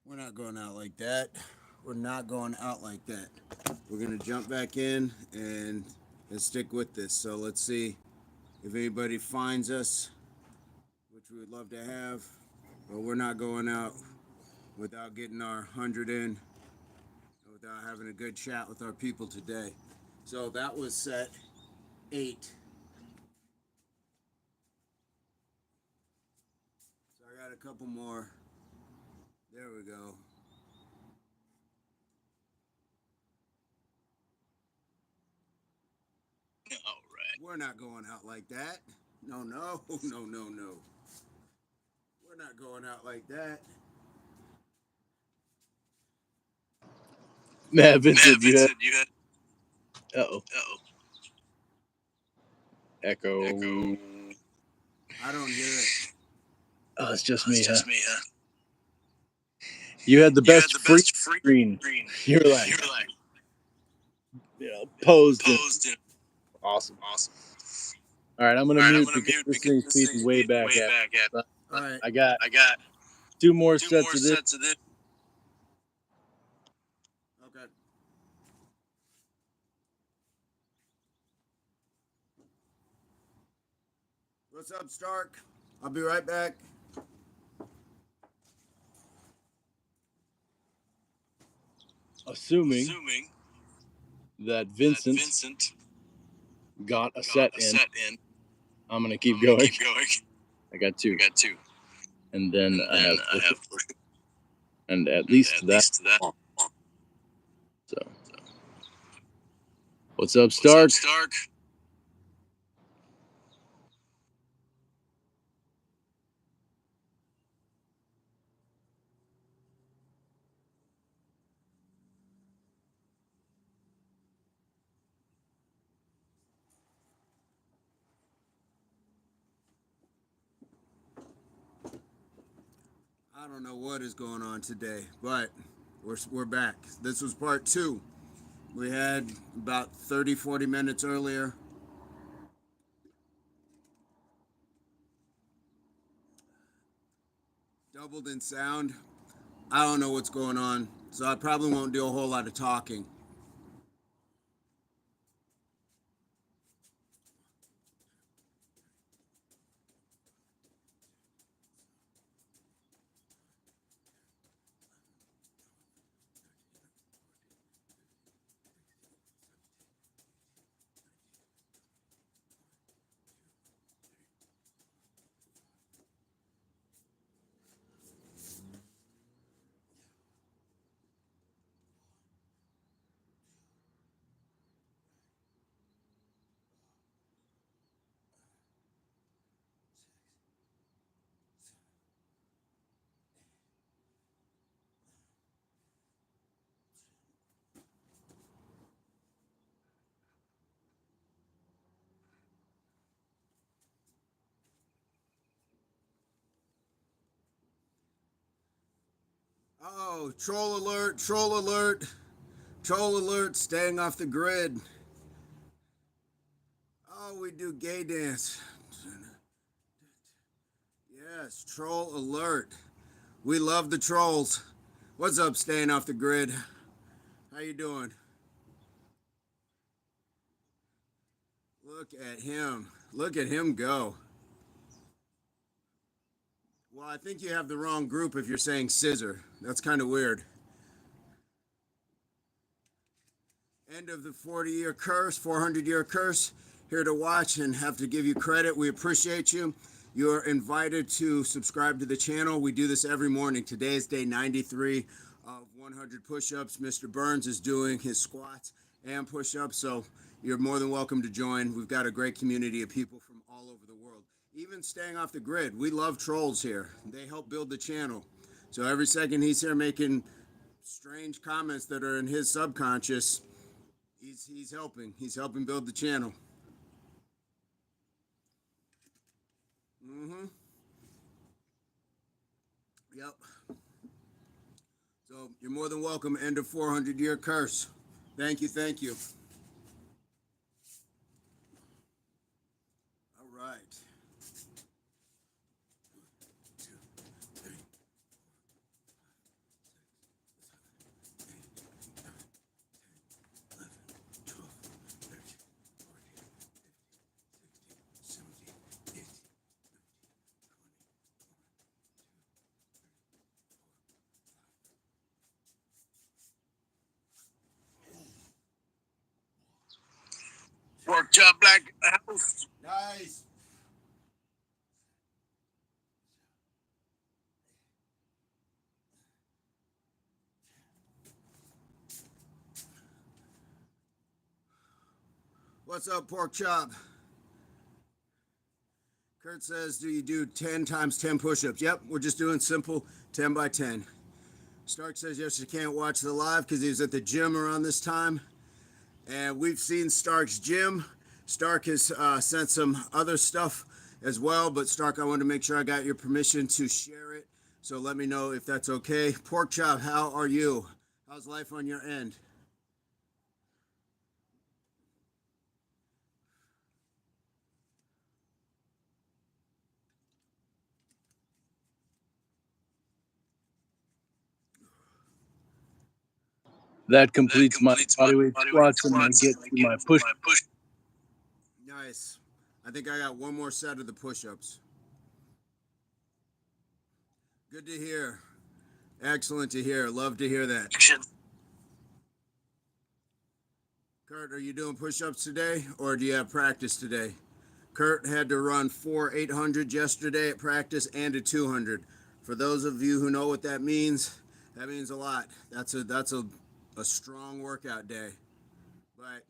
We're not going out like that. We're not going out like that. We're going to jump back in and stick with this. So let's see if anybody finds us, which we would love to have. But we're not going out without getting our 100 in, without having a good chat with our people today. So that was set 8. So I got a couple more. There we go. All right. We're not going out like that. No, no, no, no, no. We're not going out like that. Vincent, you had. you had. Uh-oh. Uh-oh. Echo. I don't hear it. Oh, it's just Oh, me, it's just me, huh? You had the You had best the free best free screen. screen. You're like, You're like posed. posed. Awesome. Awesome. All right, I'm gonna All right, I'm mute gonna because mute this because thing's this feeding thing's way feeding back way at. back at. All right. I got I got 2 more two sets more of this. sets of this. Okay. What's up, Stark? I'll be right back. Assuming that Vincent got a set in. I'm gonna keep going. I got 2. And then I have and at least that. So what's up, Stark? I don't know what is going on today, but we're back. This was part 2. We had about 30-40 minutes earlier. Doubled in sound. I don't know what's going on, so I probably won't do a whole lot of talking. Oh, troll alert, troll alert, troll alert, staying off the grid. Oh, we do gay dance. Yes, troll alert. We love the trolls. What's up, staying off the grid? How you doing? Look at him. Look at him go. Well, I think you have the wrong group if you're saying scissor. That's kind of weird. End of the 40-year curse, 400-year curse. Here to watch and have to give you credit. We appreciate you. You're invited to subscribe to the channel. We do this every morning. Today is day 93 of 100 push-ups. Mr. Burns is doing his squats and push-ups, so you're more than welcome to join. We've got a great community of people from all over the world. Even staying off the grid, we love trolls here. They help build the channel. So every second he's here making strange comments that are in his subconscious, he's helping. He's helping build the channel. Yep. So you're more than welcome. End of 400-year curse. Thank you. Thank you. All right. What's up, pork chop? Kurt says, do you do 10 times 10 push-ups? Yep, we're just doing simple 10 by 10. Stark says, yes, you can't watch the live because he was at the gym around this time. And we've seen Stark's gym. Stark has sent some other stuff as well. But Stark, I wanted to make sure I got your permission to share it. So let me know if that's okay. Pork chop, how are you? How's life on your end? That completes my bodyweight squats, and I get to my push. Nice. I think I got one more set of the push-ups. Good to hear. Excellent to hear. Love to hear that. Kurt, are you doing push-ups today, or do you have practice today? Kurt had to run 4 800 yesterday at practice and a 200. For those of you who know what that means a lot. That's a strong workout day. But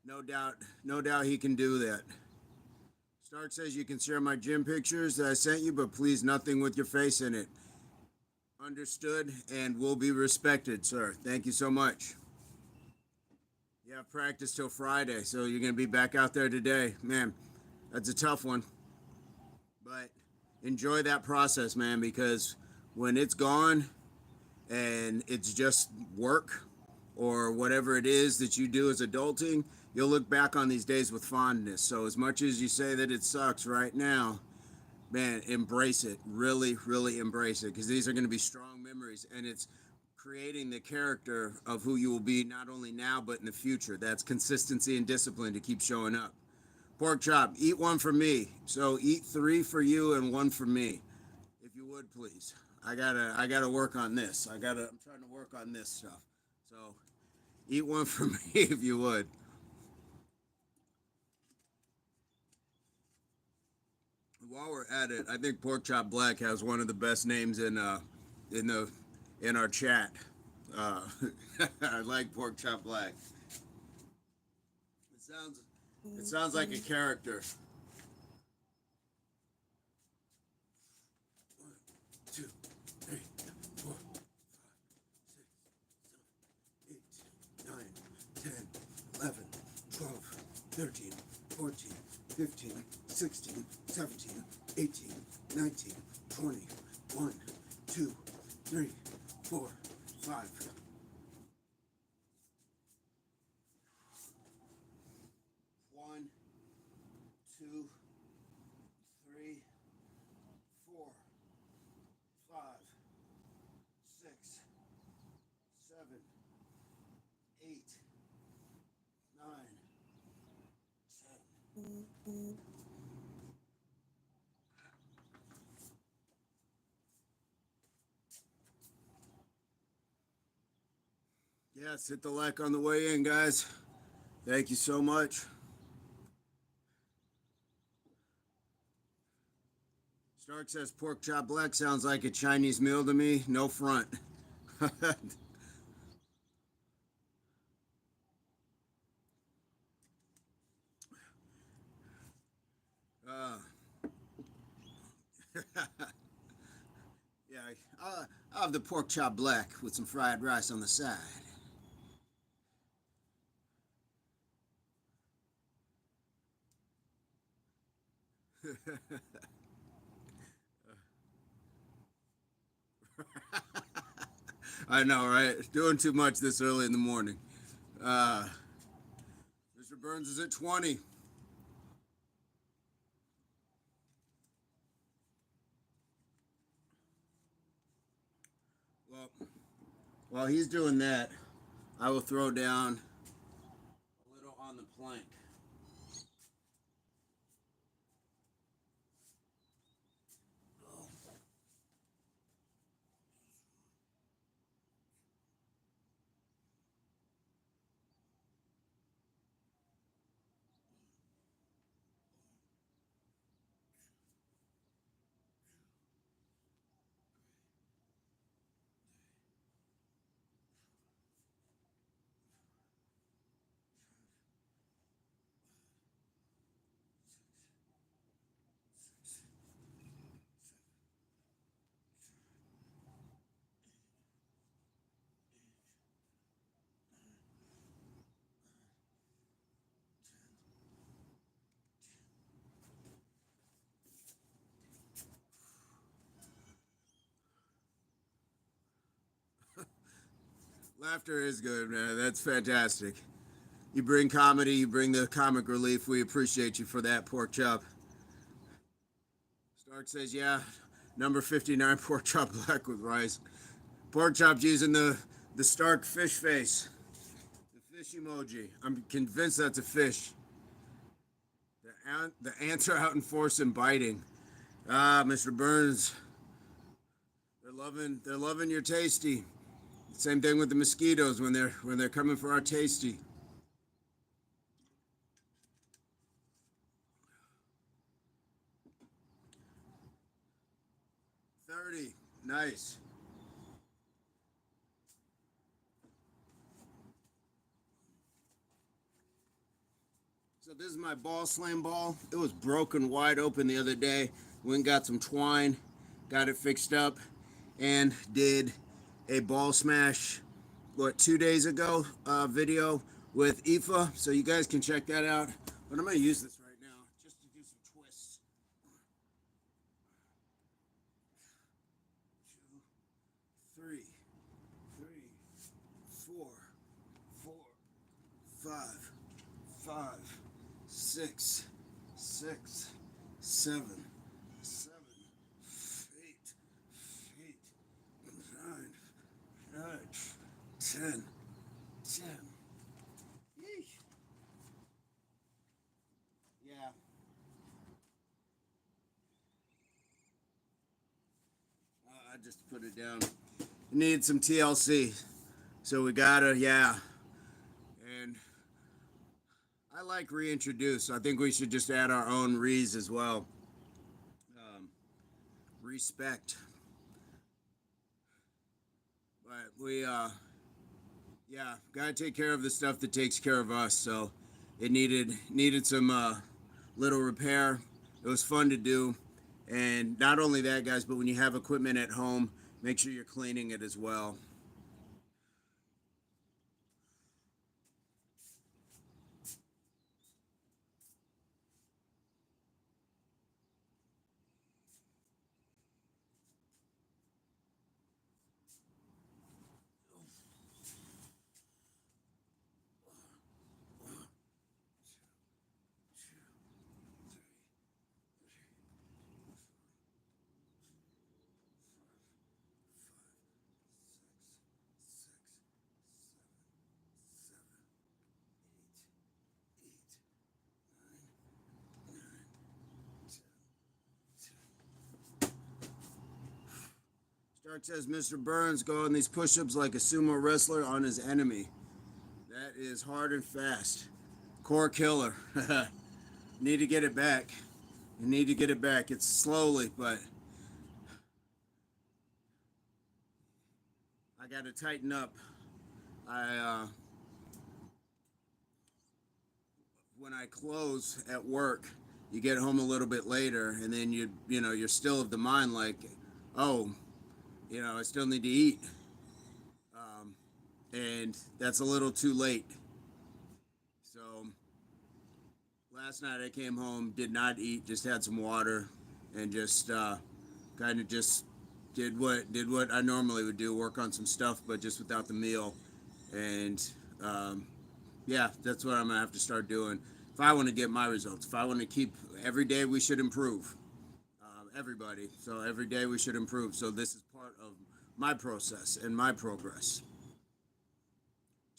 no doubt he can do that. Stark says you can share my gym pictures that I sent you, but please nothing with your face in it. Understood and will be respected, sir. Thank you so much. You have practice till Friday, so you're going to be back out there today. Man, that's a tough one. But enjoy that process, man, because when it's gone and it's just work or whatever it is that you do as adulting, you'll look back on these days with fondness. So as much as you say that it sucks right now, man, embrace it. Really, really embrace it, because these are going to be strong memories, and it's creating the character of who you will be not only now but in the future. That's consistency and discipline to keep showing up. Pork chop, eat one for me. So eat 3 for you and 1 for me, if you would, please. I gotta work on this. I'm trying to work on this stuff. So eat one for me if you would. While we're at it, I think Pork Chop Black has one of the best names in our chat. Uh, I like Pork Chop Black. It sounds like a character. 1, 2, 3, 4, 5, 6, 7, 8, 9, 10, 11, 12, 13, 14, 15, 16, 17, 18, 19, 20, 1, 2, 3, 4, 5. 1, 2, 3, 4, 5, 6, 7, 8, 9, 10. Yes, hit the like on the way in, guys. Thank you so much. Stark says Pork Chop Black sounds like a Chinese meal to me. No front. uh, yeah, I'll have the Pork Chop Black with some fried rice on the side. I know, right? Doing too much this early in the morning. Mr. Burns is at 20. Well, while he's doing that, I will throw down a little on the plank. Laughter is good, man. That's fantastic. You bring comedy, you bring the comic relief. We appreciate you for that, pork chop. Stark says, yeah, number 59 pork chop black with rice. Pork chop's using the Stark fish face, the fish emoji. I'm convinced that's a fish. The ants are out in force and biting. Ah, Mr. Burns, they're loving your tasty. Same thing with the mosquitoes when they're coming for our tasty. 30, nice. So this is my ball slam ball. It was broken wide open the other day. Went and got some twine, got it fixed up, and did a ball smash, 2 days ago, video with Aoife. So you guys can check that out. But I'm gonna use this right now just to do some twists. 2, 3, 3, 4, 4, 5, 5, 6, 6, 7, 7, 8, 8, 9, 9, 10, 10. Yeesh. Yeah. I just put it down. Need some TLC. So we gotta, yeah. And I like reintroduce. I think we should just add our own re's as well. Respect. But yeah, gotta take care of the stuff that takes care of us. So it needed some little repair. It was fun to do, and not only that, guys, but when you have equipment at home, make sure you're cleaning it as well. Stark says Mr. Burns go on these push-ups like a sumo wrestler on his enemy. That is hard and fast. Core killer. Need to get it back. You need to get it back. It's slowly, but I got to tighten up. I when I close at work, you get home a little bit later, and then you're still of the mind like, oh, I still need to eat, and that's a little too late. So last night I came home, did not eat, just had some water, and just kind of just did what I normally would do, work on some stuff, but just without the meal, and yeah, that's what I'm gonna have to start doing if I want to get my results. If I want to keep every day, we should improve. Everybody, so every day we should improve. So this is part of my process and my progress.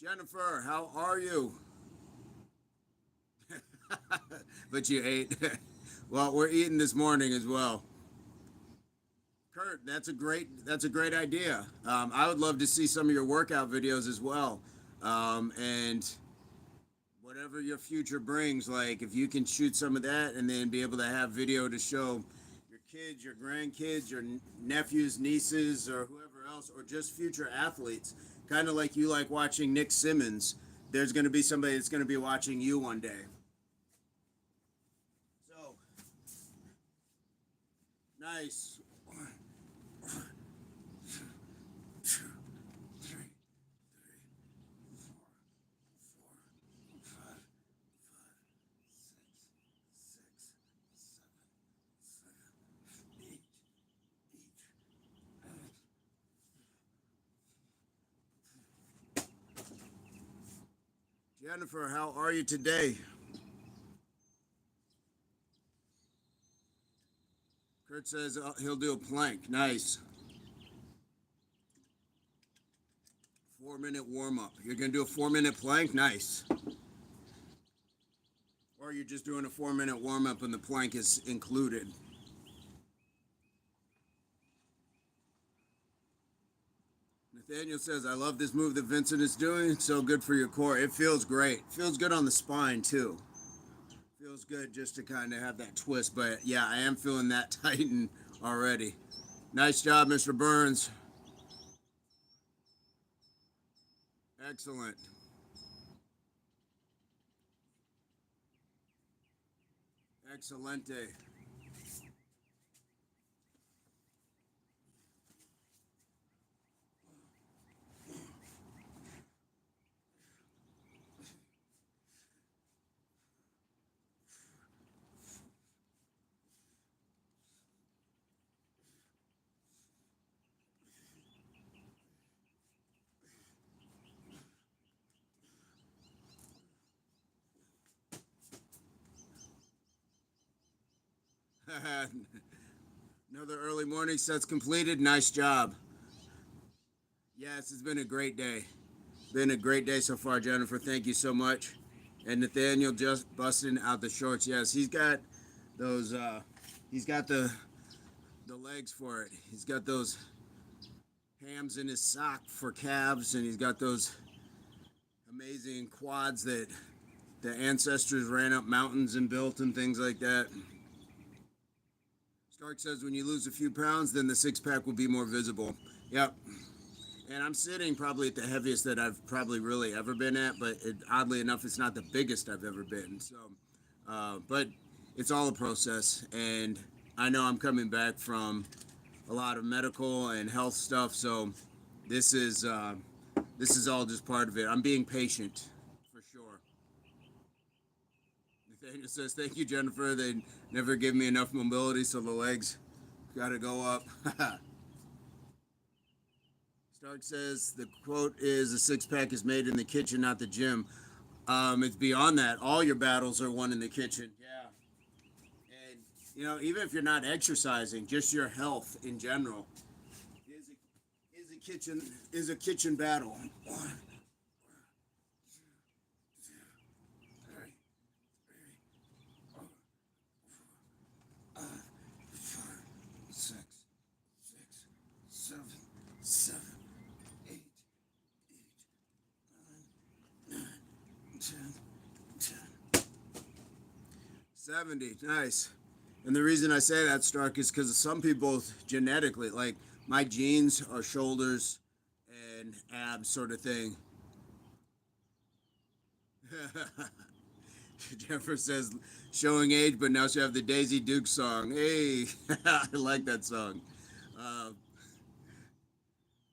Jennifer, how are you? But you ate. Well, we're eating this morning as well. Kurt, that's a great idea. I would love to see some of your workout videos as well. And whatever your future brings, like if you can shoot some of that and then be able to have video to show your kids, your grandkids, your nephews, nieces, or whoever else, or just future athletes, kind of like you like watching Nick Simmons. There's going to be somebody that's going to be watching you one day. So nice. Jennifer, how are you today? Kurt says he'll do a plank. Nice. 4-minute warm up. You're going to do a 4-minute plank? Nice. Or you're just doing a 4-minute warm up and the plank is included. Nathaniel says, I love this move that Vincent is doing. It's so good for your core. It feels great. Feels good on the spine too. Feels good just to kind of have that twist. But yeah, I am feeling that tighten already. Nice job, Mr. Burns. Excellent. Excelente. Another early morning sets completed. Nice job. Yes, it's been a great day. Been a great day so far, Jennifer. Thank you so much. And Nathaniel just busting out the shorts. Yes, he's got those. He's got the legs for it. He's got those hams in his sock for calves, and he's got those amazing quads that the ancestors ran up mountains and built and things like that. Stark says when you lose a few pounds, then the six-pack will be more visible. Yep. And I'm sitting probably at the heaviest that I've probably really ever been at, but oddly enough, it's not the biggest I've ever been. So, but it's all a process, and I know I'm coming back from a lot of medical and health stuff, so this is all just part of it. I'm being patient, for sure. Nathaniel says, "Thank you, Jennifer. They never give me enough mobility, so the legs got to go up." Stark says the quote is a six-pack is made in the kitchen, not the gym. It's beyond that. All your battles are won in the kitchen. Yeah. And even if you're not exercising, just your health in general is a kitchen battle. 1, 6, 7, 7, 8, 9, 10. 70. Nice. And the reason I say that, Stark, is because some people genetically, like my genes are shoulders and abs sort of thing. Jennifer says, showing age, but now she have the Daisy Duke song. Hey, I like that song. Uh,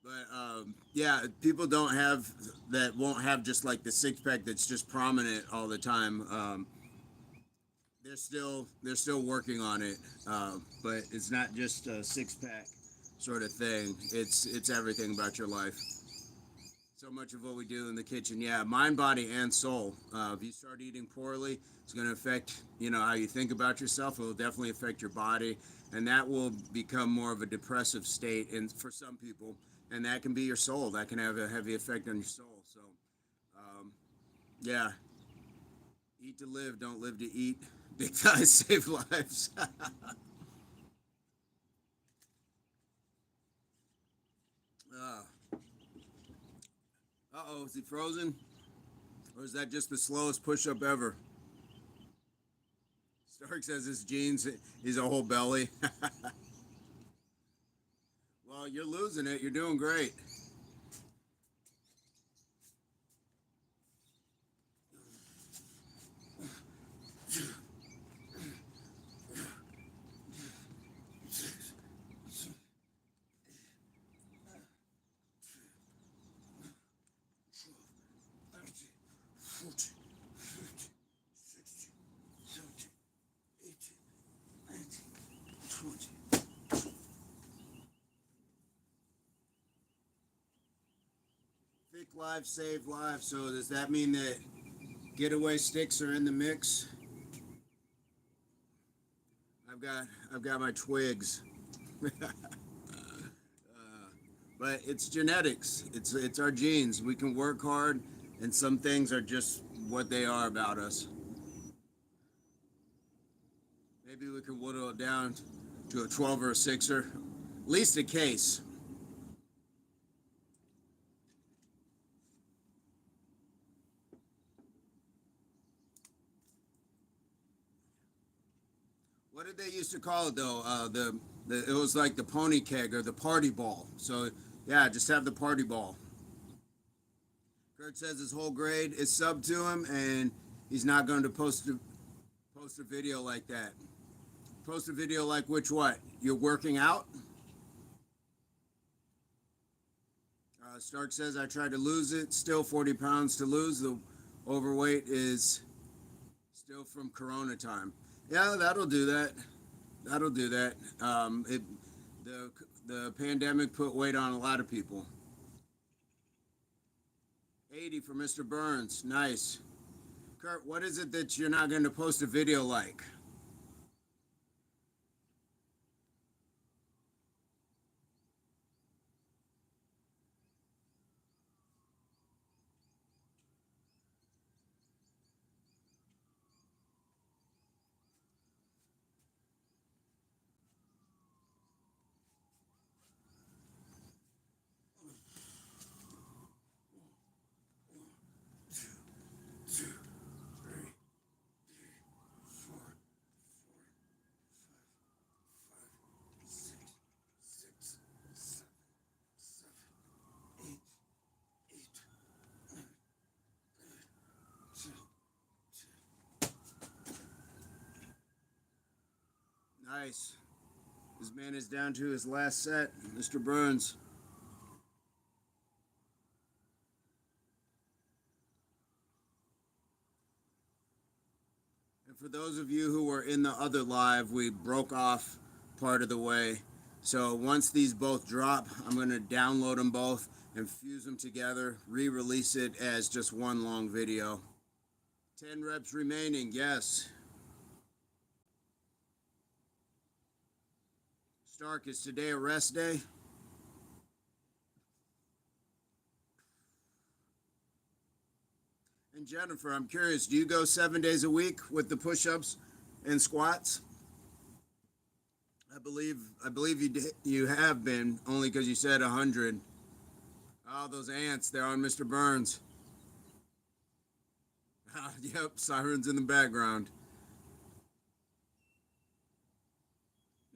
but yeah, people don't have that, won't have just like the six pack that's just prominent all the time. They're still working on it, but it's not just a six pack sort of thing. It's everything about your life. So much of what we do in the kitchen, yeah, mind, body, and soul. If you start eating poorly, it's going to affect how you think about yourself. It will definitely affect your body, and that will become more of a depressive state. And for some people, and that can be your soul. That can have a heavy effect on your soul. So, yeah, eat to live, don't live to eat. Big thighs save lives. Uh-oh, is he frozen? Or is that just the slowest push-up ever? Stark says his jeans, he's a whole belly. Well, you're losing it. You're doing great. Thick lives save lives. So does that mean that Getaway sticks are in the mix. I've got my twigs. But it's genetics. It's our genes. We can work hard, and some things are just what they are about us. Maybe we can whittle it down to a 12 or a 6er, at least a case. What did they used to call it though? It was like the pony keg or the party ball. So yeah, just have the party ball. Kurt says his whole grade is sub to him, and he's not going to post a video like that. Post a video like which what? You're working out? Stark says I tried to lose it. Still 40 pounds to lose. The overweight is still from Corona time. Yeah, that'll do that. That'll do that. The pandemic put weight on a lot of people. 80 for Mr. Burns. Nice. Kurt, what is it that you're not going to post a video like? Nice. This man is down to his last set, Mr. Burns. And for those of you who were in the other live, we broke off part of the way. So once these both drop, I'm going to download them both and fuse them together, re-release it as just one long video. 10 reps remaining, yes. Stark, is today a rest day? And Jennifer, I'm curious, do you go 7 days a week with the push-ups and squats? I believe you have been, only because you said 100. Oh, those ants, they're on Mr. Burns. Yep, sirens in the background.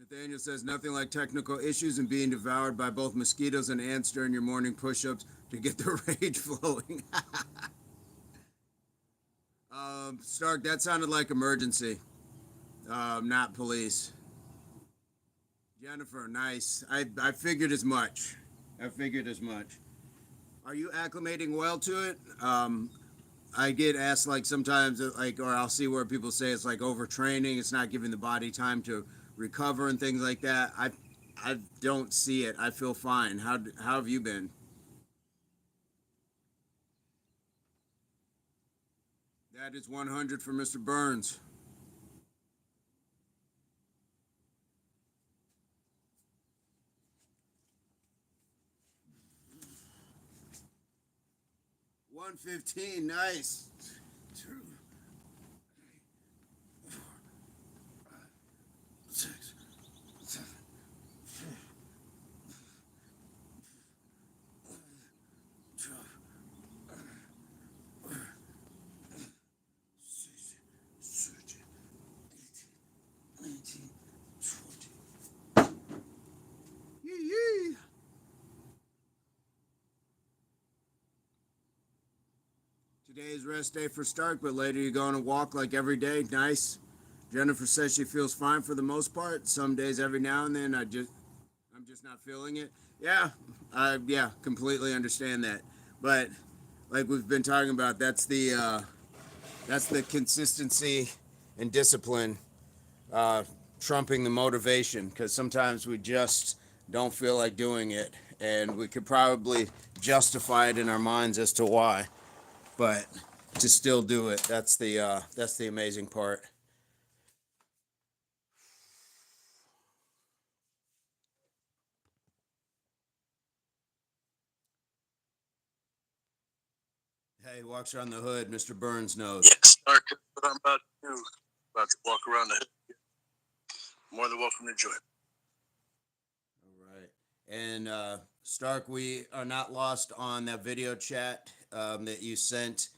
Nathaniel says nothing like technical issues and being devoured by both mosquitoes and ants during your morning push-ups to get the rage flowing. Stark, that sounded like emergency, not police. Jennifer, nice. I figured as much. I figured as much. Are you acclimating well to it? I get asked like sometimes, like, or I'll see where people say it's like overtraining. It's not giving the body time to recover and things like that. I don't see it. I feel fine. How have you been? That is 100 for Mr. Burns. $115, nice. 2, 3, 4, 5, 6, 7, 12, 16, 17, 18, 19, 20. Yee. Today is rest day for Stark, but later you go on a walk like every day. Nice. Jennifer says she feels fine for the most part. Some days, every now and then, I'm just not feeling it. Yeah, completely understand that. But like we've been talking about, that's the consistency and discipline trumping the motivation. Because sometimes we just don't feel like doing it, and we could probably justify it in our minds as to why. But to still do it. That's the amazing part. Hey, walks around the hood. Mr. Burns knows. Yes, Stark, what I'm about to do. About to walk around the hood. More than welcome to join. All right. And Stark, we are not lost on that video chat that you sent.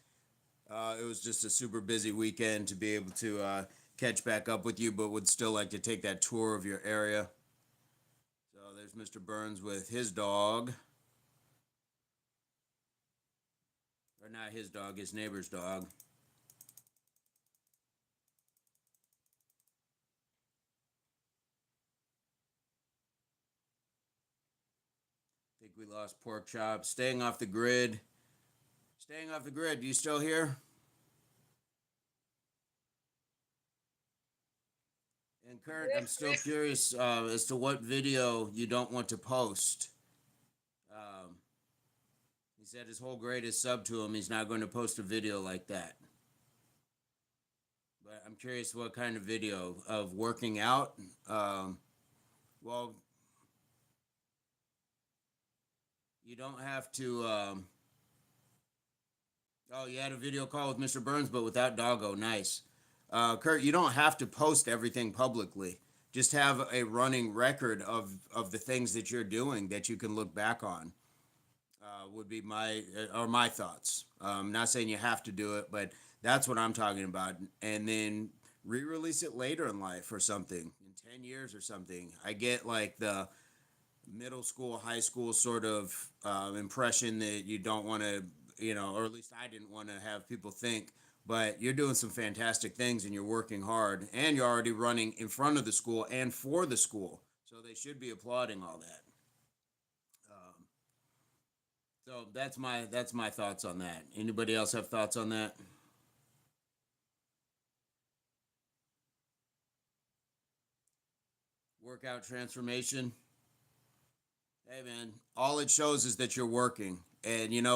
It was just a super busy weekend to be able to catch back up with you, but would still like to take that tour of your area. So there's Mr. Burns with his dog. Or not his dog, his neighbor's dog. I think we lost Pork Chop. Staying off the grid. Staying off the grid. You still here? And Kurt, I'm still curious as to what video you don't want to post. He said his whole grade is sub to him. He's not going to post a video like that. But I'm curious what kind of video of working out. Well, you don't have to. Oh, you had a video call with Mr. Burns, but without Doggo. Nice. Kurt, you don't have to post everything publicly. Just have a running record of the things that you're doing that you can look back on. Would be my thoughts. Not saying you have to do it, but that's what I'm talking about. And then re-release it later in life or something, in 10 years or something. I get like the middle school, high school sort of impression that you don't want to, or at least I didn't want to have people think. But you're doing some fantastic things and you're working hard and you're already running in front of the school and for the school. So they should be applauding all that. So that's my thoughts on that. Anybody else have thoughts on that? Workout transformation. Hey man, all it shows is that you're working. And in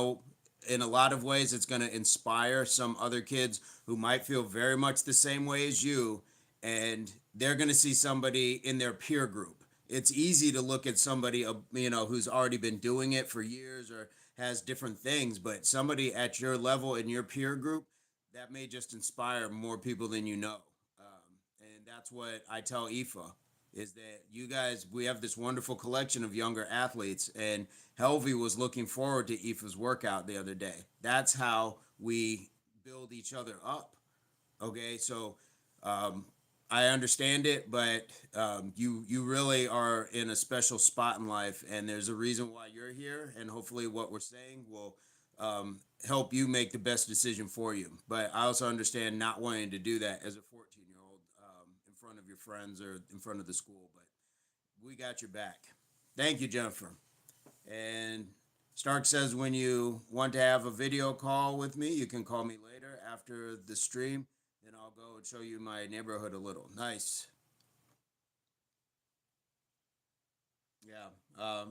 a lot of ways it's going to inspire some other kids who might feel very much the same way as you, and they're going to see somebody in their peer group. It's easy to look at somebody who's already been doing it for years or has different things, but somebody at your level in your peer group, that may just inspire more people than you know. And that's what I tell IFA is that you guys, we have this wonderful collection of younger athletes, and Helvey was looking forward to IFA's workout the other day. That's how we build each other up. Okay, so I understand it, but you really are in a special spot in life, and there's a reason why you're here, and hopefully what we're saying will help you make the best decision for you. But I also understand not wanting to do that as a 14-year-old in front of your friends or in front of the school, but we got your back. Thank you, Jennifer. And Stark says when you want to have a video call with me, you can call me later after the stream. Then I'll go and show you my neighborhood a little. Nice. Yeah.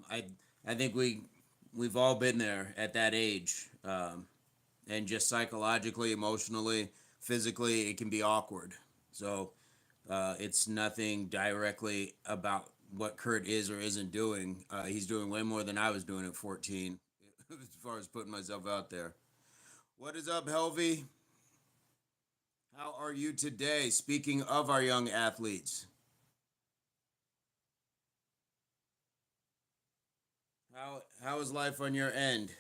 I think we've all been there at that age, and just psychologically, emotionally, physically, it can be awkward. So it's nothing directly about what Kurt is or isn't doing. He's doing way more than I was doing at 14, as far as putting myself out there. What is up, Helvey? How are you today? Speaking of our young athletes, how is life on your end?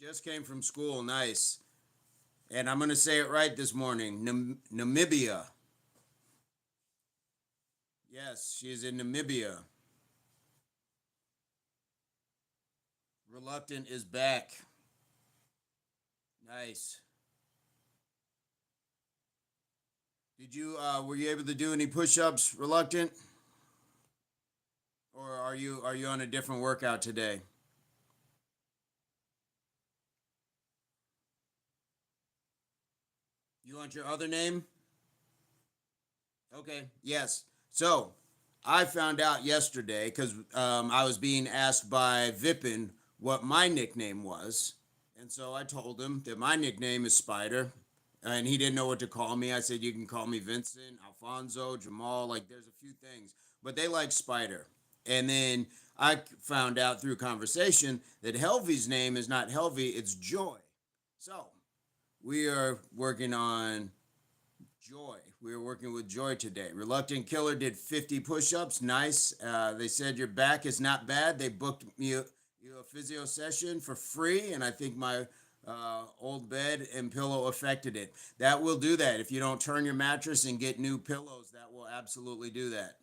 Just came from school, nice. And I'm gonna say it right this morning. Namibia. Yes, she's in Namibia. Reluctant is back. Nice. Were you able to do any push-ups, Reluctant? Or are you on a different workout today? You want your other name? Okay, yes. So I found out yesterday because I was being asked by Vipin what my nickname was. And so I told him that my nickname is Spider. And he didn't know what to call me. I said, you can call me Vincent, Alfonso, Jamal. Like, there's a few things, but they like Spider. And then I found out through conversation that Helvy's name is not Helvy, it's Joy. So we are working on Joy. We are working with Joy today. Reluctant Killer did 50 push-ups. Nice. They said your back is not bad. They booked me a physio session for free, and I think my old bed and pillow affected it. That will do that. If you don't turn your mattress and get new pillows, that will absolutely do that.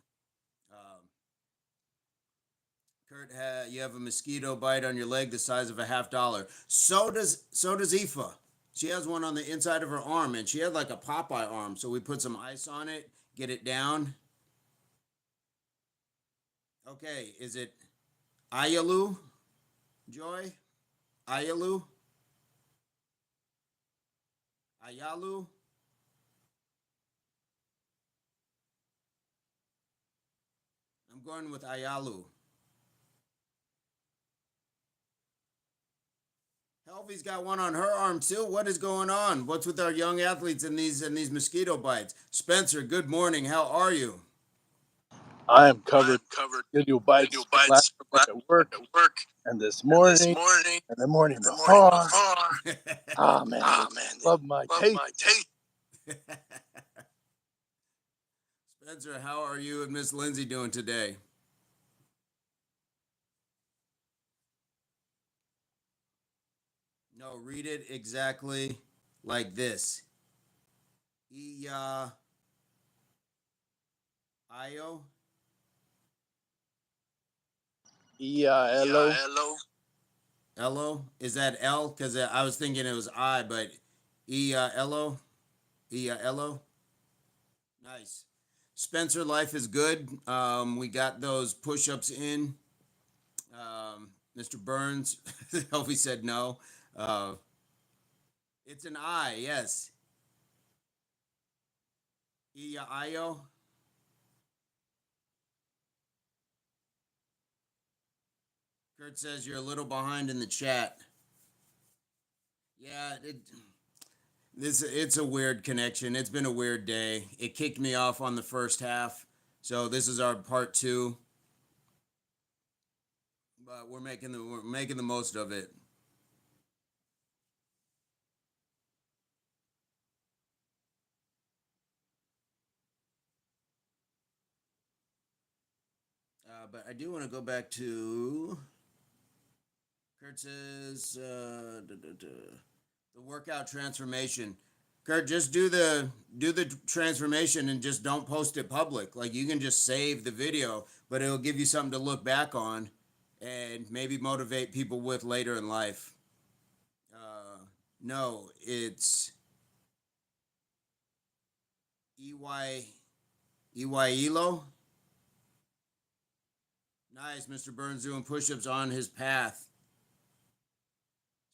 Kurt, you have a mosquito bite on your leg the size of a $50. So does Aoife. She has one on the inside of her arm, and she had like a Popeye arm. So we put some ice on it, get it down. Okay, is it Ayalu? Joy? Ayalu? Ayalu? I'm going with Ayalu. Helvy's got one on her arm too. What is going on? What's with our young athletes and these mosquito bites? Spencer, good morning. How are you? I am covered. Video bites last night at work, and this morning, and the morning before. Ah, man, love my taste. Spencer, how are you and Miss Lindsay doing today? No, read it exactly like this. Iya Io. Hello. Elo. Is that L? Because I was thinking it was I, but Iya Elo. Iya Elo. Nice. Spencer, life is good. We got those push-ups in. Mr. Burns, Helvy said no. Uh, it's an I, yes. Iya Io. Kurt says you're a little behind in the chat. Yeah, it's a weird connection. It's been a weird day. It kicked me off on the first half, so this is our part two. But we're making the most of it. But I do want to go back to Kurt says the workout transformation. Kurt, just do the transformation and just don't post it public. Like you can just save the video, but it'll give you something to look back on and maybe motivate people with later in life. No, it's Elo. Nice, Mr. Burns doing push-ups on his path.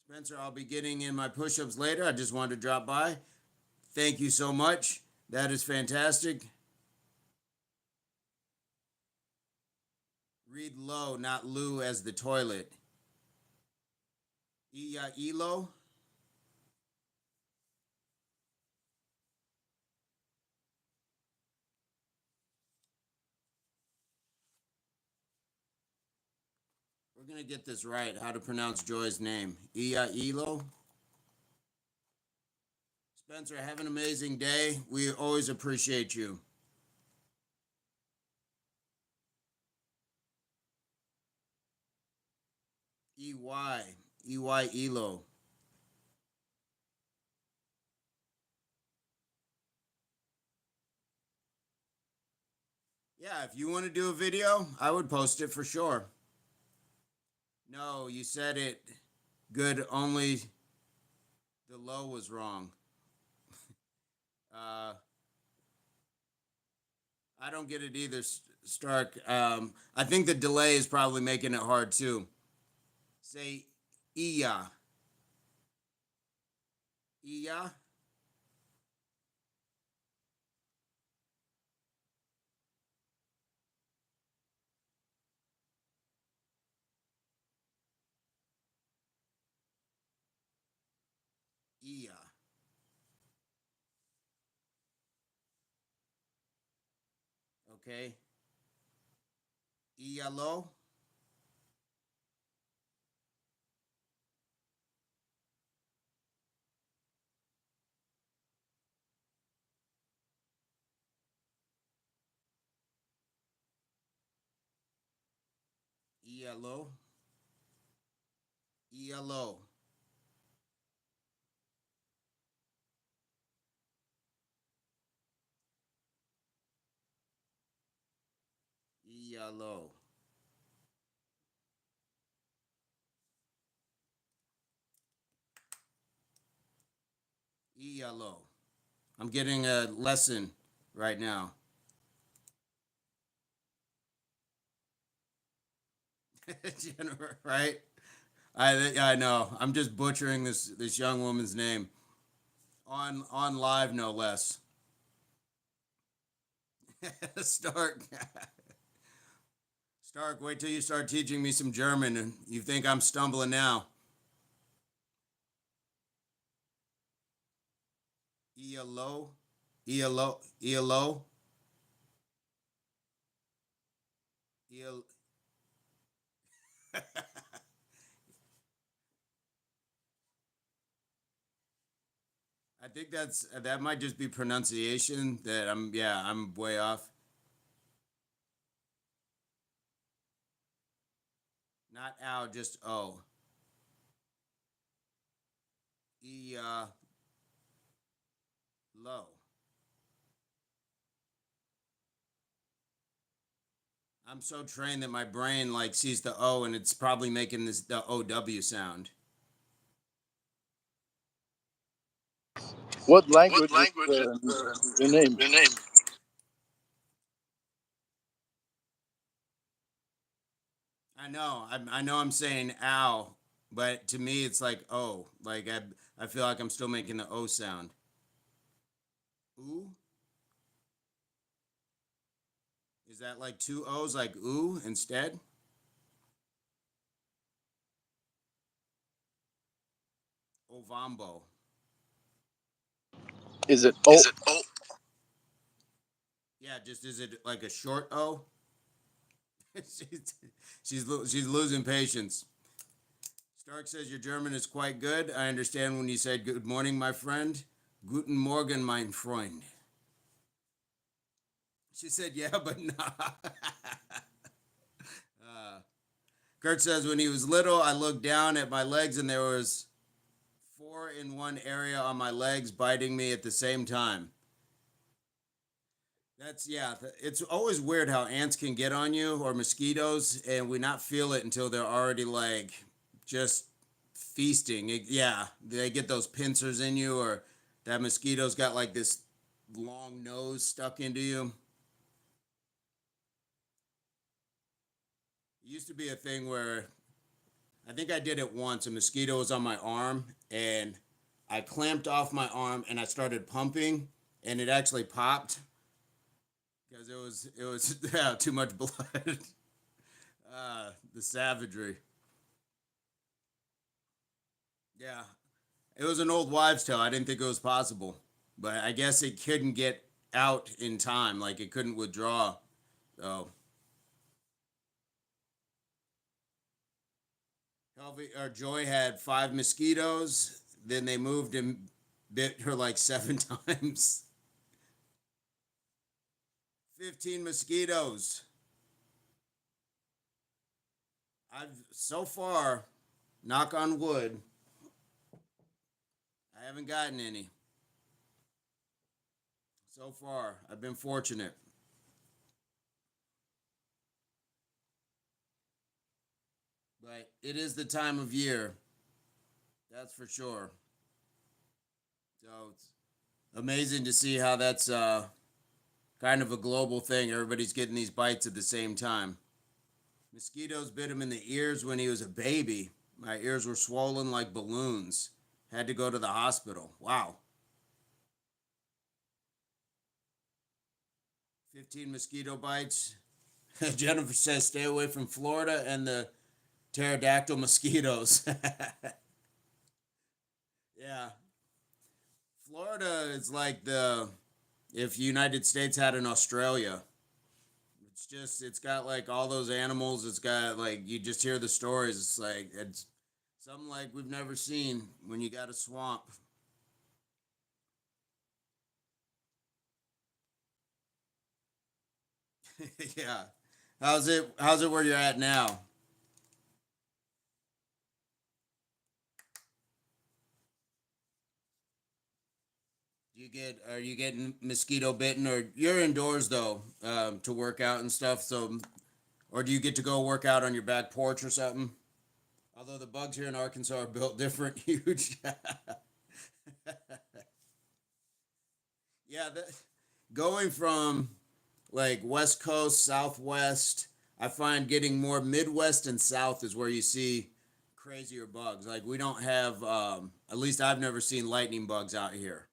Spencer, I'll be getting in my push-ups later. I just wanted to drop by. Thank you so much. That is fantastic. Read low, not Lou as the toilet. Elo. We're going to get this right, how to pronounce Joy's name. Elo. Spencer, have an amazing day. We always appreciate you. Elo. Yeah, if you want to do a video, I would post it for sure. No, you said it good, only the low was wrong. I don't get it either, Stark. I think the delay is probably making it hard too. Say Iya. Iya. Okay. Yellow. Yellow. Yellow. Yellow. Yellow. I'm getting a lesson right now. Jennifer, right? I know. I'm just butchering this young woman's name on live, no less. Stark. Stark, wait till you start teaching me some German and you think I'm stumbling now. ELO. ELO. ELO. ELO. I think that might just be pronunciation that I'm way off. Not ow, just O. Low. I'm so trained that my brain like sees the O and it's probably making the OW sound. What What language is language is your name? your name? I know I'm saying ow, but to me it's like oh, like I feel like I'm still making the O sound. Ooh, is that like two O's like ooh instead? Ovambo. Is it O? Is it O? Yeah, just is it like a short O? she's she's losing patience. Stark says your German is quite good. I understand when you said good morning, my friend. Guten Morgen, mein Freund. She said, yeah, but nah. Kurt says when he was little, I looked down at my legs and there was four in one area on my legs biting me at the same time. That's yeah. It's always weird how ants can get on you or mosquitoes, and we not feel it until they're already like just feasting. Yeah, they get those pincers in you, or that mosquito's got like this long nose stuck into you. It used to be a thing where I think I did it once. A mosquito was on my arm, and I clamped off my arm and I started pumping, and it actually popped because it was yeah, too much blood. The savagery. Yeah, it was an old wives' tale. I didn't think it was possible, but I guess it couldn't get out in time. Like it couldn't withdraw. So, Joy had five mosquitoes. Then they moved and bit her like seven times. 15 mosquitoes. I've so far, knock on wood, I haven't gotten any. So far, I've been fortunate. But it is the time of year, that's for sure. So it's amazing to see how that's kind of a global thing. Everybody's getting these bites at the same time. Mosquitoes bit him in the ears when he was a baby. My ears were swollen like balloons. Had to go to the hospital. Wow. 15 mosquito bites. Jennifer says stay away from Florida and the pterodactyl mosquitoes. Yeah. Florida is like the if United States had an Australia. It's got like all those animals. It's got like, you just hear the stories. It's like, it's something like we've never seen when you got a swamp. Yeah. How's it where you're at now? Are you getting mosquito bitten, or you're indoors though, to work out and stuff? So, or do you get to go work out on your back porch or something? Although the bugs here in Arkansas are built different, huge. Yeah, going from like West Coast, Southwest, I find getting more Midwest and South is where you see crazier bugs. Like we don't have, at least I've never seen lightning bugs out here.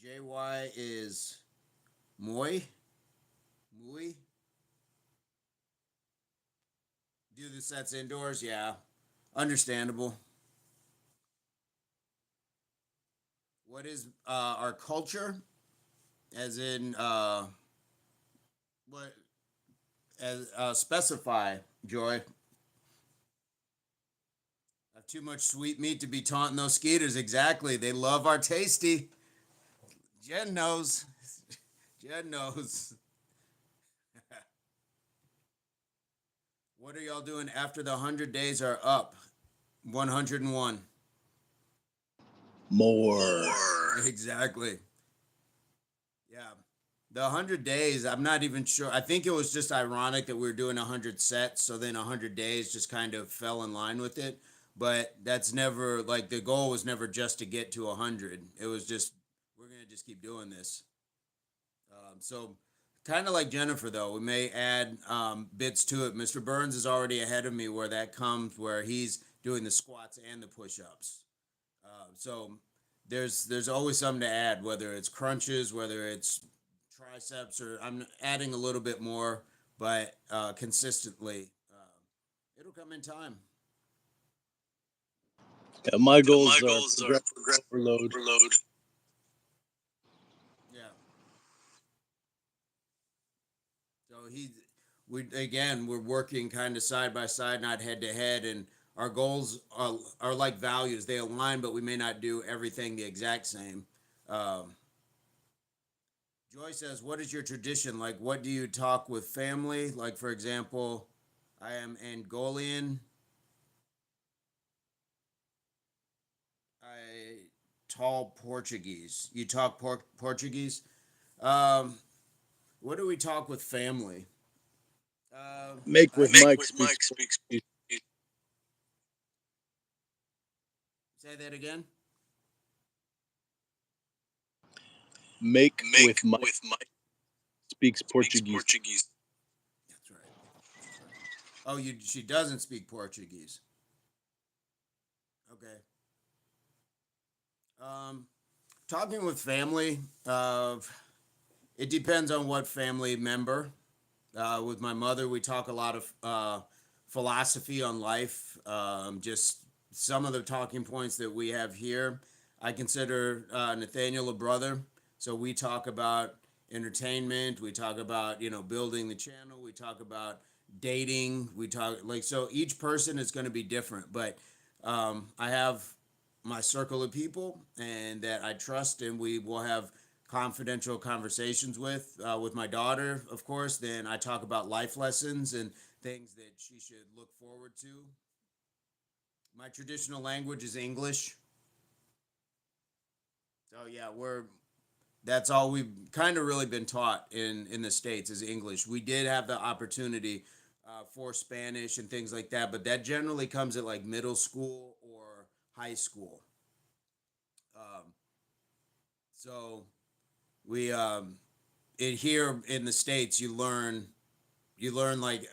JY is Moy, Mui. Do the sets indoors, yeah, understandable. What is our culture? As in, what as specify, Joy? Have too much sweet meat to be taunting those skeeters. Exactly. They love our tasty. Jen knows. Jen knows. What are y'all doing after the 100 days are up? 101. More. Exactly. Yeah. The 100 days, I'm not even sure. I think it was just ironic that we were doing 100 sets. So then 100 days just kind of fell in line with it. But that's never, like, the goal was never just to get to 100. It was just, we're going to just keep doing this. So kind of like Jennifer, though, we may add bits to it. Mr. Burns is already ahead of me where that comes, where he's doing the squats and the push-ups. So there's always something to add, whether it's crunches, whether it's triceps, or I'm adding a little bit more, but consistently. It'll come in time. Yeah, my Yeah, my goals are goals are progressive overload. overload. Yeah. So we're working kind of side by side, not head to head, and our goals are like values. They align, but we may not do everything the exact same. Um, Joy says, "What is your tradition? Like, what do you talk with family? Like, for example, I am Angolian. I tall Portuguese. You talk Portuguese. Um, what do we talk with family? Make with I Make Mike with speaks Mike speaks. Portuguese. say that again. Make Make with Mike with Mike speaks speaks Portuguese. Portuguese. That's right. That's right. Oh, she doesn't speak Portuguese. Okay. Um, talking with family. It depends on what family member. With my mother, we talk a lot of philosophy on life. Just some of the talking points that we have here. I consider Nathaniel a brother, so we talk about entertainment. We talk about building the channel. We talk about dating. We talk like so. Each person is going to be different, but I have my circle of people and that I trust, and we will have confidential conversations with my daughter, of course. Then I talk about life lessons and things that she should look forward to. My traditional language is English. So yeah, we're that's all we've kind of really been taught in the states is English. We did have the opportunity for Spanish and things like that, but that generally comes at like middle school or high school. Um, so we it here in the states you learn like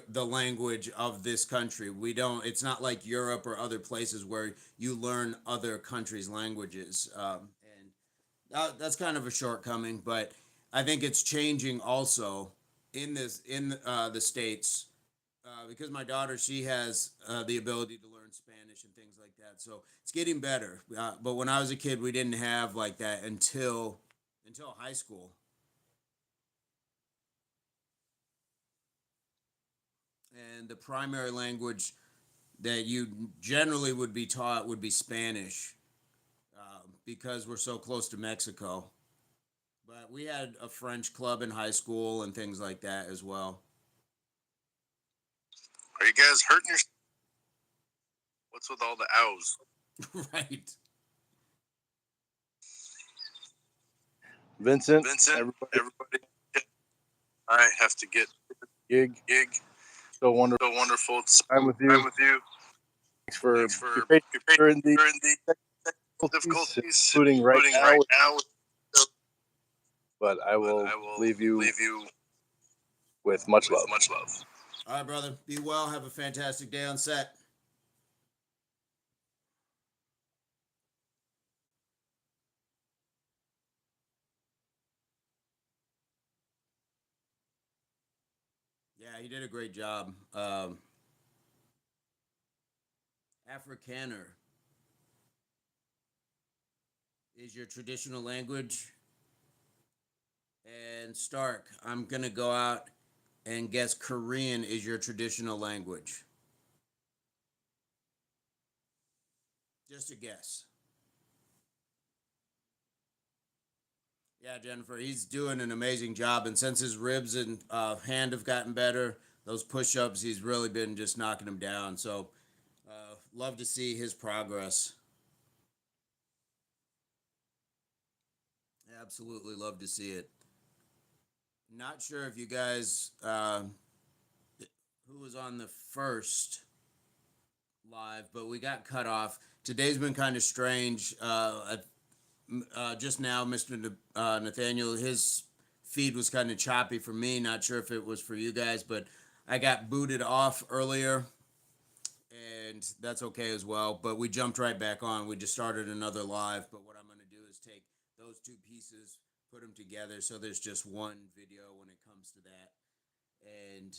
the language of this country. We don't. It's not like Europe or other places where you learn other countries' languages, and that's kind of a shortcoming. But I think it's changing also in the states. because my daughter, she has the ability to learn Spanish and things like that. So it's getting better. But when I was a kid, we didn't have like that until high school. And the primary language that you generally would be taught would be Spanish, because we're so close to Mexico. But we had a French club in high school and things like that as well. Are you guys hurting yourself? What's with all the ows? Right. Vincent, Everybody, I have to get gig. So wonderful. So wonderful. It's I'm with you. I'm with you. Thanks for Thanks for your patience during the during the difficulties, difficulties, including right including now. right now. But I will leave you with much love. Much love. All right, brother. Be well. Have a fantastic day on set. Yeah, he did a great job. Afrikaner is your traditional language. And Stark, I'm going to go out and guess Korean is your traditional language. Just a guess. Yeah, Jennifer, he's doing an amazing job. And since his ribs and hand have gotten better, those push ups, he's really been just knocking them down. So, love to see his progress. Absolutely love to see it. Not sure if you guys, who was on the first live, but we got cut off. Today's been kind of strange. Just now, Mr. Nathaniel, his feed was kind of choppy for me. Not sure if it was for you guys, but I got booted off earlier, and that's okay as well. But we jumped right back on. We just started another live. But what I'm going to do is take those two pieces, put them together, so there's just one video when it comes to that. And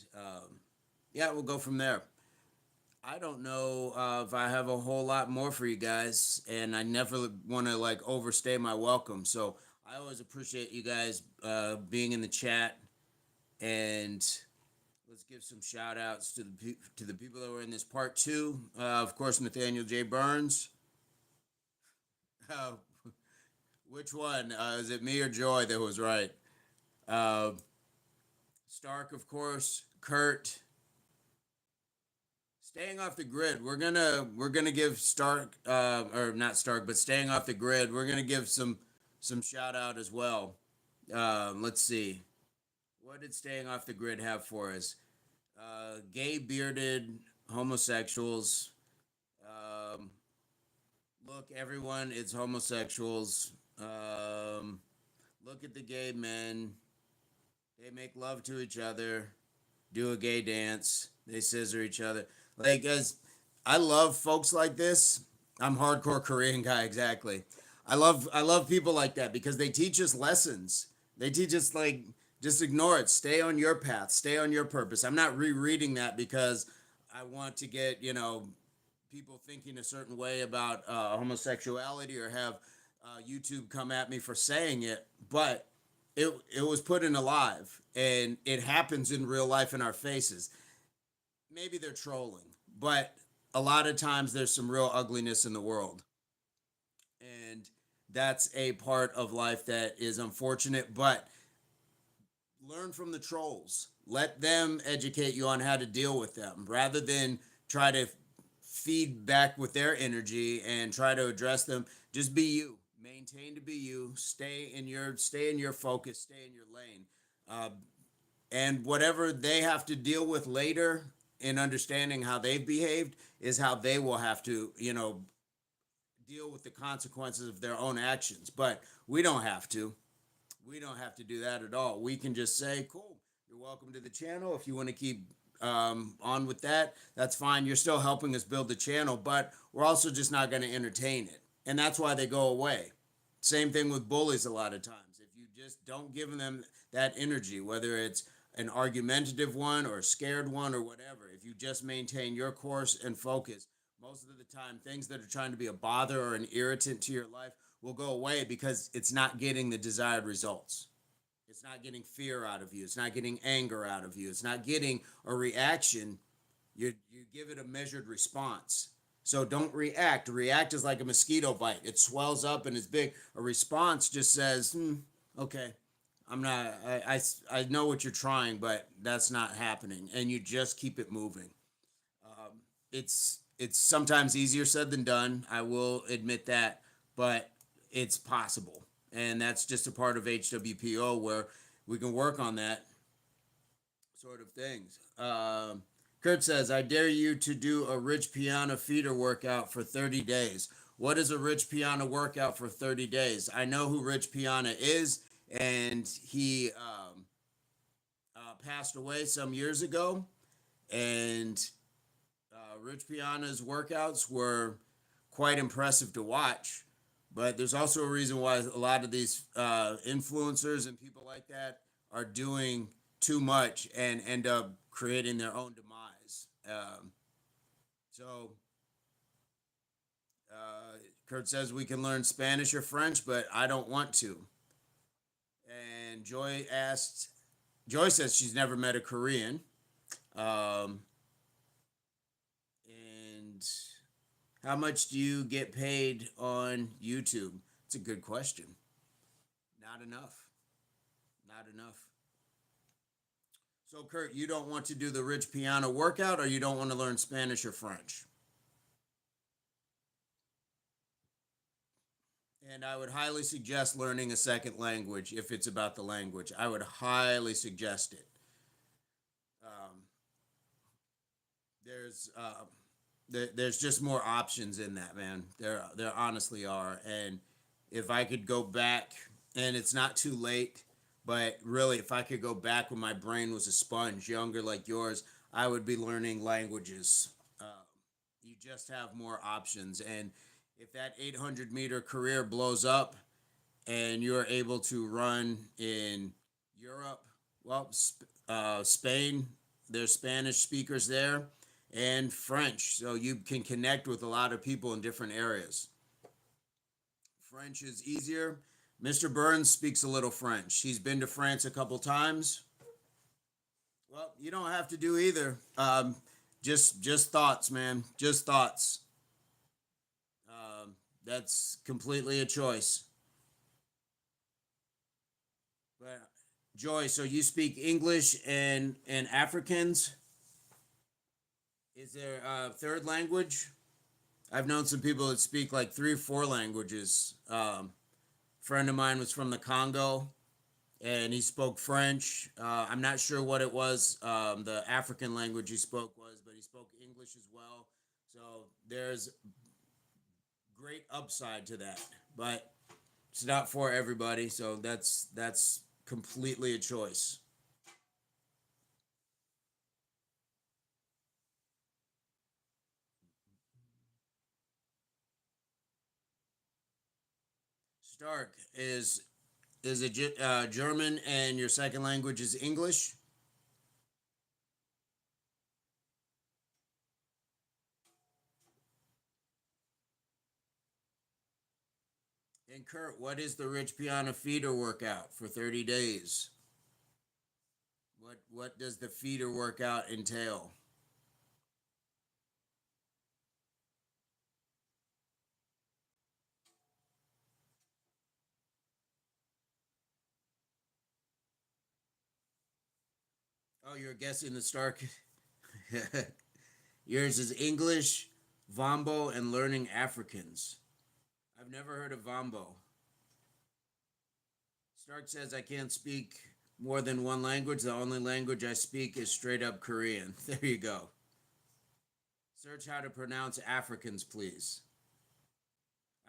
yeah, we'll go from there. I don't know if I have a whole lot more for you guys, and I never want to like overstay my welcome. So I always appreciate you guys being in the chat, and let's give some shout outs to the people that were in this part two. Of course, Nathaniel J Burns. Uh, which one? Is it me or Joy that was right? Uh, Stark, of course. Kurt. Staying off the grid, we're gonna give Stark, or not Stark, but staying off the grid, we're gonna give some shout out as well. Let's see, what did staying off the grid have for us? Gay bearded homosexuals. Um, Look, everyone, it's homosexuals. Look at the gay men. They make love to each other, do a gay dance, they scissor each other. Like, as I love folks like this. I'm hardcore Korean guy, exactly. I love people like that because they teach us lessons. They teach us like just ignore it. Stay on your path. Stay on your purpose. I'm not rereading that because I want to get, people thinking a certain way about homosexuality or have YouTube come at me for saying it, but it was put in alive and it happens in real life in our faces. Maybe they're trolling, but a lot of times there's some real ugliness in the world. And that's a part of life that is unfortunate, but learn from the trolls. Let them educate you on how to deal with them rather than try to feed back with their energy and try to address them. Just be you. Maintain to be you. Stay in your focus. Stay in your lane. Uh, and whatever they have to deal with later in understanding how they've behaved is how they will have to, deal with the consequences of their own actions. But we don't have to. We don't have to do that at all. We can just say, cool, you're welcome to the channel. If you want to keep on with that, that's fine. You're still helping us build the channel, but we're also just not going to entertain it. And that's why they go away. Same thing with bullies a lot of times. If you just don't give them that energy, whether it's an argumentative one or a scared one or whatever, if you just maintain your course and focus, most of the time things that are trying to be a bother or an irritant to your life will go away because it's not getting the desired results. It's not getting fear out of you. It's not getting anger out of you. It's not getting a reaction. You give it a measured response. So don't react. React is like a mosquito bite. It swells up and is big. A response just says, okay, I'm not. I know what you're trying, but that's not happening, and you just keep it moving. It's sometimes easier said than done. I will admit that, but it's possible, and that's just a part of HWPO where we can work on that sort of things. Kurt says, I dare you to do a Rich Piana feeder workout for 30 days. What is a Rich Piana workout for 30 days? I know who Rich Piana is, and he passed away some years ago. And Rich Piana's workouts were quite impressive to watch. But there's also a reason why a lot of these influencers and people like that are doing too much and end up creating their own demise. So Kurt says we can learn Spanish or French, but I don't want to. And Joy says she's never met a Korean. And how much do you get paid on YouTube? It's a good question. Not enough. Not enough. So, Kurt, you don't want to do the Rich Piano workout, or you don't want to learn Spanish or French? And I would highly suggest learning a second language if it's about the language. I would highly suggest it. There's there's just more options in that, man. There honestly are. And if I could go back, and it's not too late, but really, if I could go back when my brain was a sponge, younger like yours, I would be learning languages. You just have more options. And if that 800-meter career blows up and you're able to run in Europe, well, Spain, there's Spanish speakers there, and French. So you can connect with a lot of people in different areas. French is easier. Mr. Burns speaks a little French. He's been to France a couple times. Well, you don't have to do either. Just thoughts, man. Just thoughts. That's completely a choice. But Joy, so you speak English and Afrikaans? Is there a third language? I've known some people that speak like 3 or 4 languages. Friend of mine was from the Congo, and he spoke French. I'm not sure what it was, the African language he spoke was, but he spoke English as well. So there's great upside to that, but it's not for everybody. So that's completely a choice. Stark is it German and your second language is English? And Kurt, what is the Rich Piana feeder workout for 30 days? What does the feeder workout entail? Oh, you're guessing the Stark. Yours is English, Vombo, and learning Africans. I've never heard of Vombo. Stark says I can't speak more than one language. The only language I speak is straight up Korean. There you go. Search how to pronounce Africans, please.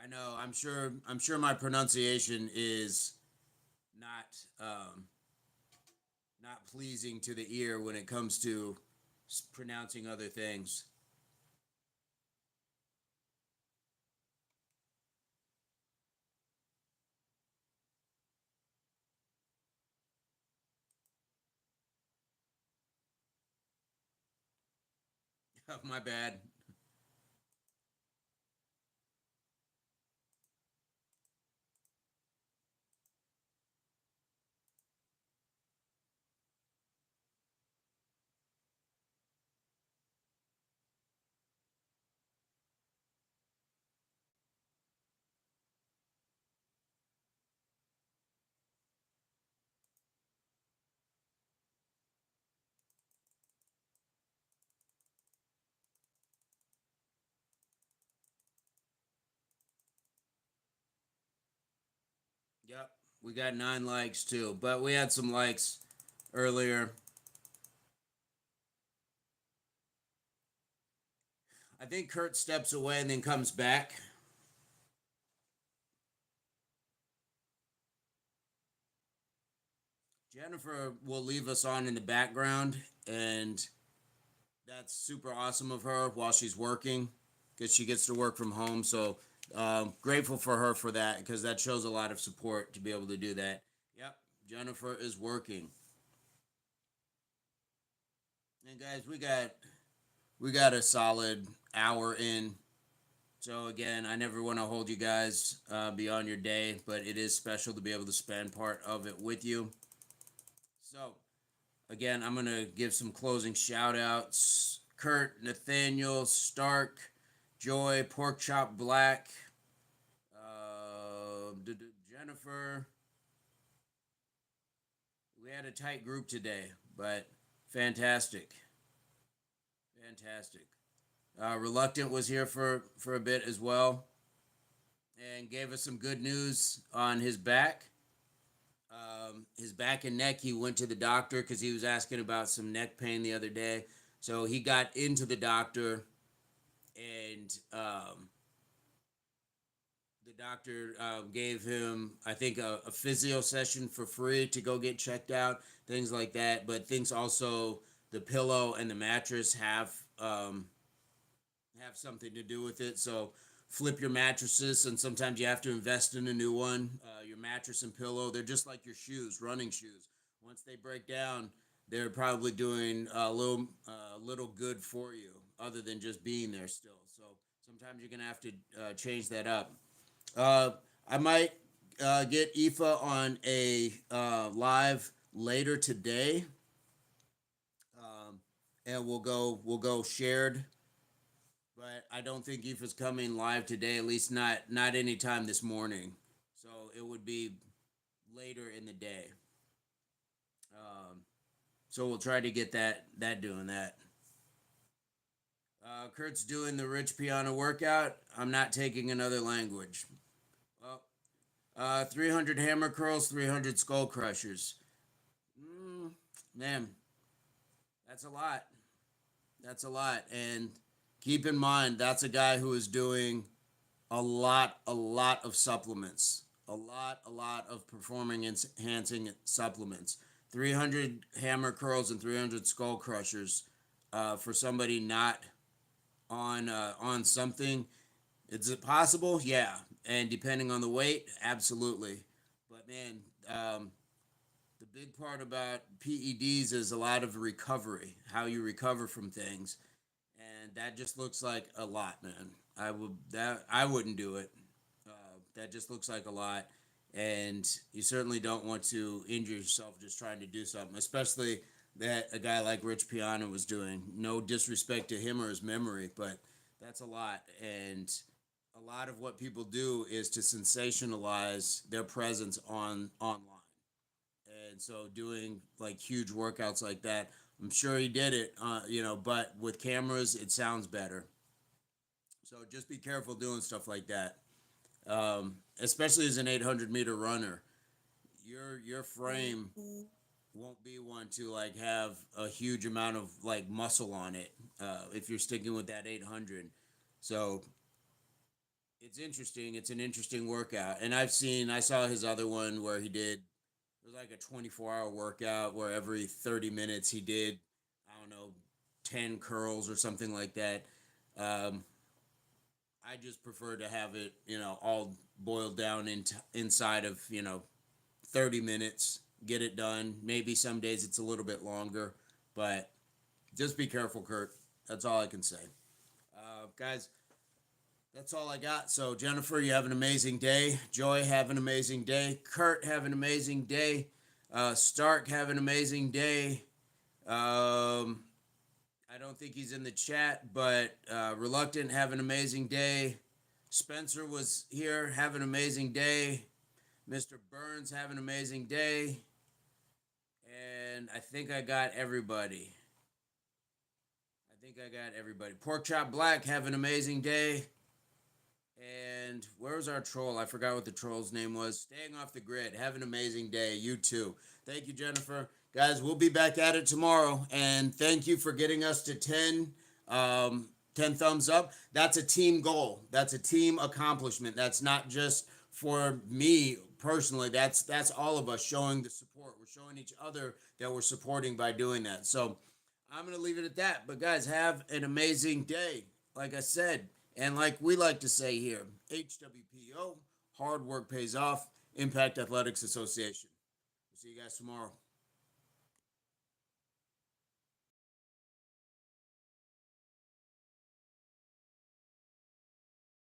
I know. I'm sure my pronunciation is not not pleasing to the ear when it comes to pronouncing other things. My bad. Yep. We got 9 likes too, but we had some likes earlier. I think Kurt steps away and then comes back. Jennifer will leave us on in the background, and that's super awesome of her while she's working because she gets to work from home. So grateful for her for that because that shows a lot of support to be able to do that. Yep, Jennifer is working. And guys, we got a solid hour in. So again, I never want to hold you guys beyond your day, but it is special to be able to spend part of it with you. So again, I'm going to give some closing shout outs. Kurt, Nathaniel, Stark, Joy, Pork Chop Black, Jennifer. We had a tight group today, but fantastic. Fantastic. Reluctant was here for a bit as well and gave us some good news on his back. His back and neck, he went to the doctor because he was asking about some neck pain the other day. So he got into the doctor, and the doctor gave him, I think, a physio session for free to go get checked out, things like that. But things also, the pillow and the mattress have something to do with it. So flip your mattresses, and sometimes you have to invest in a new one. Your mattress and pillow, they're just like your shoes, running shoes. Once they break down, they're probably doing a little good for you, other than just being there still. So sometimes you're gonna have to change that up. Uh, I might get Aoife on a live later today, and we'll go shared, but I don't think Aoife's coming live today. At least not anytime this morning. So it would be later in the day. Um, so we'll try to get that doing that. Kurt's doing the Rich Piano workout. I'm not taking another language. Well, 300 hammer curls, 300 skull crushers. Man, that's a lot. That's a lot. And keep in mind, that's a guy who is doing a lot of supplements, a lot of performing enhancing supplements. 300 hammer curls and 300 skull crushers for somebody not on something. Is it possible? Yeah, and depending on the weight, absolutely. But man, the big part about PEDs is a lot of recovery, how you recover from things, and that just looks like a lot, man. I wouldn't do it. That just looks like a lot, and you certainly don't want to injure yourself just trying to do something, especially that a guy like Rich Piana was doing. No disrespect to him or his memory, but that's a lot, and a lot of what people do is to sensationalize their presence online, and so doing like huge workouts like that. I'm sure he did it, but with cameras, it sounds better. So just be careful doing stuff like that, especially as an 800-meter runner. Your frame won't be one to like have a huge amount of like muscle on it if you're sticking with that 800. So it's interesting. It's an interesting workout, and I saw his other one where he did. It was like a 24-hour workout where every 30 minutes he did, I don't know, 10 curls or something like that. Um, I just prefer to have it, all boiled down inside of, 30 minutes, get it done. Maybe some days it's a little bit longer, but just be careful, Kurt. That's all I can say. Guys, that's all I got. So, Jennifer, you have an amazing day. Joy, have an amazing day. Kurt, have an amazing day. Stark, have an amazing day. I don't think he's in the chat, but Reluctant, have an amazing day. Spencer was here. Have an amazing day. Mr. Burns, have an amazing day. And I think I got everybody. Pork Chop Black, have an amazing day. And where's our troll? I forgot what the troll's name was. Staying off the grid. Have an amazing day. You too. Thank you, Jennifer. Guys, we'll be back at it tomorrow. And thank you for getting us to 10 thumbs up. That's a team goal. That's a team accomplishment. That's not just for me personally. That's all of us showing the support. We're showing each other that we're supporting by doing that. So I'm going to leave it at that. But guys, have an amazing day. Like I said, and like we like to say here, HWPO, hard work pays off, Impact Athletics Association. We'll see you guys tomorrow.